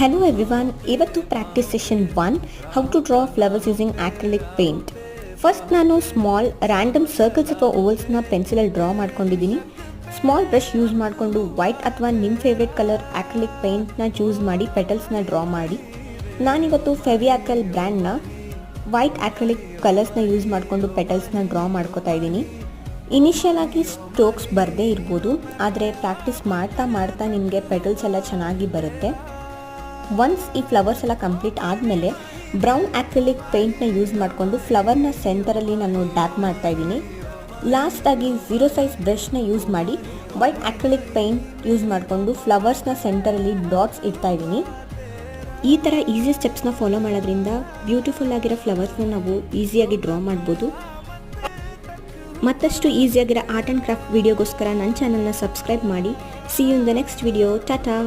Hello everyone, ಇವತ್ತು practice session 1 how to draw flowers using acrylic paint. First ನಾನು small random circles ಅಥವಾ ಓವಲ್ಸ್ನ ಪೆನ್ಸಿಲಲ್ಲಿ ಡ್ರಾ ಮಾಡ್ಕೊಂಡಿದ್ದೀನಿ. ಸ್ಮಾಲ್ ಬ್ರಷ್ ಯೂಸ್ ಮಾಡಿಕೊಂಡು ವೈಟ್ ಅಥವಾ ನಿಮ್ಮ ಫೇವ್ರೆಟ್ ಕಲರ್ ಆಕ್ರಿಲಿಕ್ ಪೇಂಟ್ನ ಚೂಸ್ ಮಾಡಿ ಪೆಟಲ್ಸ್ನ ಡ್ರಾ ಮಾಡಿ. ನಾನಿವತ್ತು ಫೆವಿಯಾಕಲ್ ಬ್ರ್ಯಾಂಡ್ನ ವೈಟ್ ಆಕ್ರಿಲಿಕ್ ಕಲರ್ಸ್ನ ಯೂಸ್ ಮಾಡಿಕೊಂಡು ಪೆಟಲ್ಸ್ನ ಡ್ರಾ ಮಾಡ್ಕೋತಾ ಇದ್ದೀನಿ. ಇನಿಷಿಯಲ್ ಆಗಿ ಸ್ಟ್ರೋಕ್ಸ್ ಬರದೇ ಇರ್ಬೋದು, ಆದರೆ ಪ್ರಾಕ್ಟೀಸ್ ಮಾಡ್ತಾ ಮಾಡ್ತಾ ನಿಮಗೆ ಪೆಟಲ್ಸ್ ಎಲ್ಲ ಚೆನ್ನಾಗಿ ಬರುತ್ತೆ. ಒನ್ಸ್ ಈ ಫ್ಲವರ್ಸ್ ಎಲ್ಲ ಕಂಪ್ಲೀಟ್ ಆದಮೇಲೆ ಬ್ರೌನ್ ಆಕ್ರಿಲಿಕ್ ಪೇಂಟ್ನ ಯೂಸ್ ಮಾಡಿಕೊಂಡು ಫ್ಲವರ್ನ ಸೆಂಟರಲ್ಲಿ ನಾನು ಡ್ಯಾಪ್ ಮಾಡ್ತಾ ಇದ್ದೀನಿ. ಲಾಸ್ಟಾಗಿ 0 ಸೈಜ್ ಬ್ರಷ್ನ ಯೂಸ್ ಮಾಡಿ ವೈಟ್ ಆಕ್ರಿಲಿಕ್ ಪೇಂಟ್ ಯೂಸ್ ಮಾಡಿಕೊಂಡು ಫ್ಲವರ್ಸ್ನ ಸೆಂಟರಲ್ಲಿ ಡಾಟ್ಸ್ ಇಡ್ತಾ ಇದ್ದೀನಿ. ಈ ಥರ ಈಸಿ ಸ್ಟೆಪ್ಸ್ನ ಫಾಲೋ ಮಾಡೋದ್ರಿಂದ ಬ್ಯೂಟಿಫುಲ್ ಆಗಿರೋ ಫ್ಲವರ್ಸ್ನ ನಾವು ಈಸಿಯಾಗಿ ಡ್ರಾ ಮಾಡ್ಬೋದು. ಮತ್ತಷ್ಟು ಈಸಿಯಾಗಿರೋ ಆರ್ಟ್ ಆ್ಯಂಡ್ ಕ್ರಾಫ್ಟ್ ವಿಡಿಯೋಗೋಸ್ಕರ ನನ್ನ ಚಾನಲ್ನ ಸಬ್ಸ್ಕ್ರೈಬ್ ಮಾಡಿ. See you in the next video. Tata.